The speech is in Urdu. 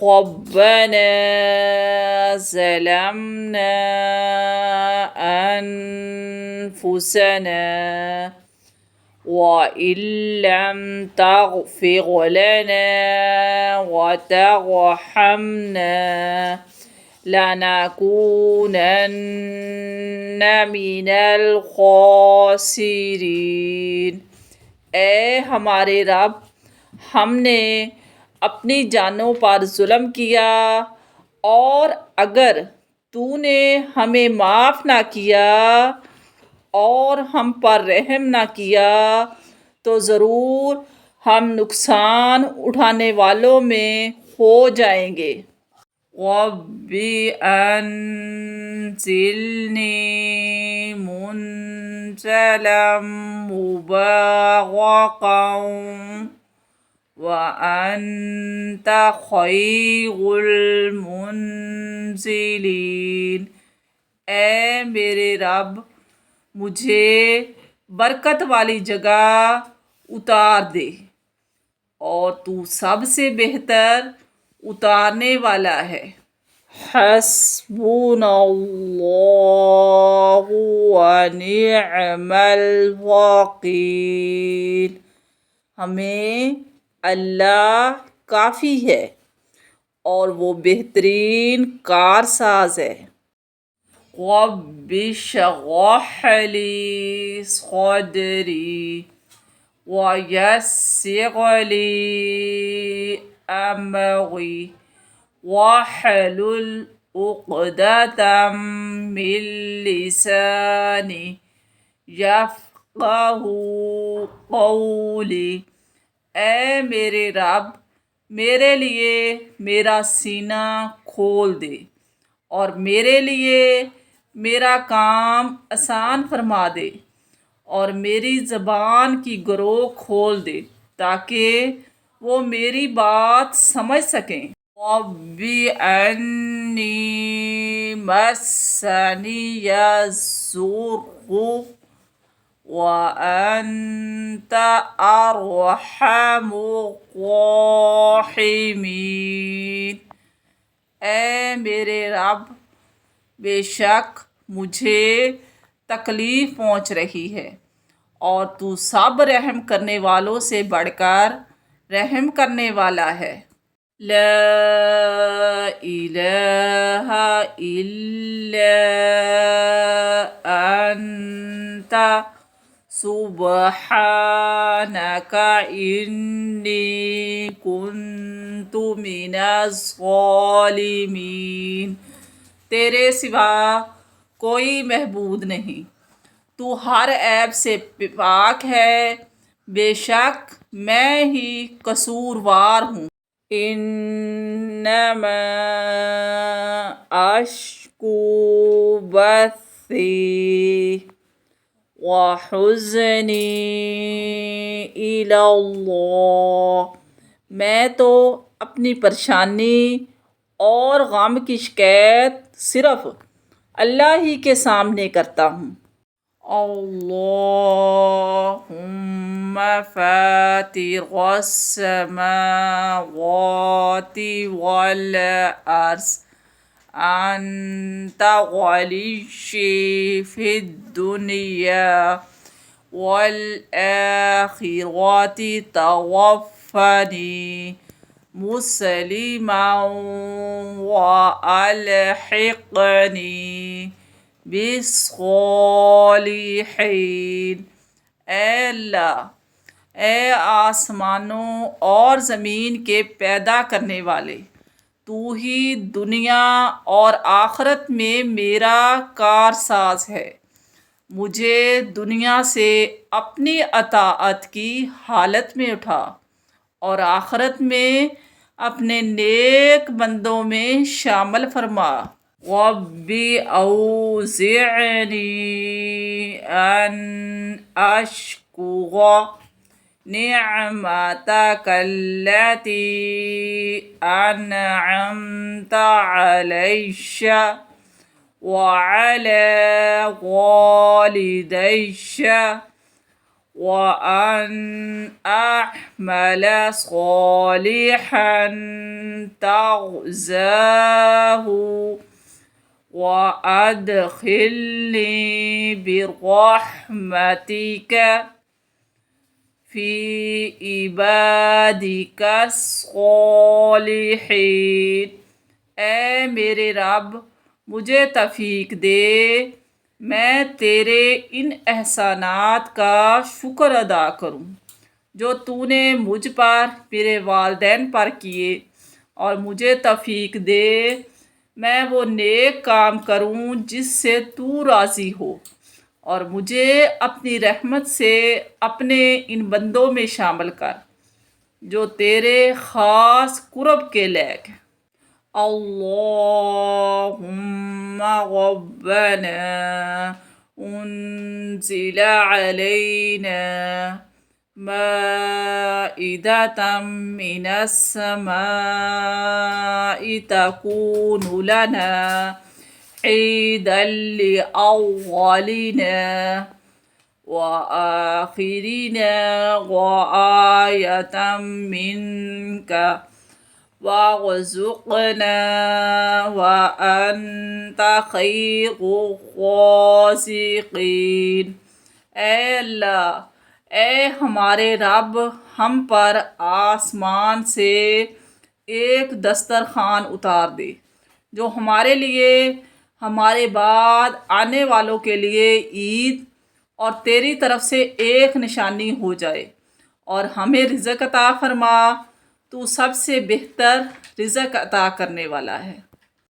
ربنا ظلمنا أنفسنا وإن لم تغفر لنا وترحمنا لنكونن من الخاسرین۔ اے ہمارے رب، ہم نے اپنی جانوں پر ظلم کیا، اور اگر تو نے ہمیں معاف نہ کیا اور ہم پر رحم نہ کیا تو ضرور ہم نقصان اٹھانے والوں میں ہو جائیں گے۔ رب انزلنی منزلا مبارکا وانت خیر المنزلین۔ اے میرے رب، مجھے برکت والی جگہ اتار دے، اور تو سب سے بہتر اتارنے والا ہے۔ حسبنا اللہ ونعم الوکیل۔ ہمیں اللہ کافی ہے اور وہ بہترین کارساز ہے۔ رب اشرح لی صدری ویسر لی امری واحلل عقدۃ من لسانی یفقہوا قولی۔ اے میرے رب، میرے لیے میرا سینہ کھول دے، اور میرے لیے میرا کام آسان فرما دے، اور میری زبان کی گرو کھول دے تاکہ وہ میری بات سمجھ سکیں۔ رب انی مسنی الضر وانت ارحم الراحمین۔ اے میرے رب، بے شک مجھے تکلیف پہنچ رہی ہے، اور تو سب رحم کرنے والوں سے بڑھ کر رحم کرنے والا ہے۔ لا الہ الا انت سبحانک انی کنت من الظالمین۔ تیرے سوا کوئی معبود نہیں، تو ہر عیب سے پاک ہے، بے شک میں ہی قصوروار ہوں۔ انما اشکو بثی وحزنی الی اللہ۔ میں تو اپنی پریشانی اور غم کی شکایت صرف اللہ ہی کے سامنے کرتا ہوں۔ اللہم فاطر السماوات والارض انت ولی فی الدنیا والآخرۃ توفنی مسلما والحقنی بالصالحین۔ اے اللہ، اے آسمانوں اور زمین کے پیدا کرنے والے، تو ہی دنیا اور آخرت میں میرا کارساز ہے۔ مجھے دنیا سے اپنی اطاعت کی حالت میں اٹھا، اور آخرت میں اپنے نیک بندوں میں شامل فرما۔ رب اوزعنی ان اشکر نعمتک التی انعمت علی وعلی والدی وأن أعمل صالحا ترضاه وأدخلني برحمتك في عبادك الصالحين۔ اے میرے رب، مجھے توفیق دے میں تیرے ان احسانات کا شکر ادا کروں جو تو نے مجھ پر، میرے والدین پر کیے، اور مجھے توفیق دے میں وہ نیک کام کروں جس سے تو راضی ہو، اور مجھے اپنی رحمت سے اپنے ان بندوں میں شامل کر جو تیرے خاص قرب کے لائق ہیں۔ اللهم ربنا أنزل علينا مائدة من السماء تكون لنا عيدا لأولنا وآخرنا وآية منك وارزقنا وأنت خير الرازقين۔ اے اللہ، اے ہمارے رب، ہم پر آسمان سے ایک دسترخوان اتار دے جو ہمارے لیے، ہمارے بعد آنے والوں کے لیے عید اور تیری طرف سے ایک نشانی ہو جائے، اور ہمیں رزق عطا فرما، تو سب سے بہتر رزق عطا کرنے والا ہے۔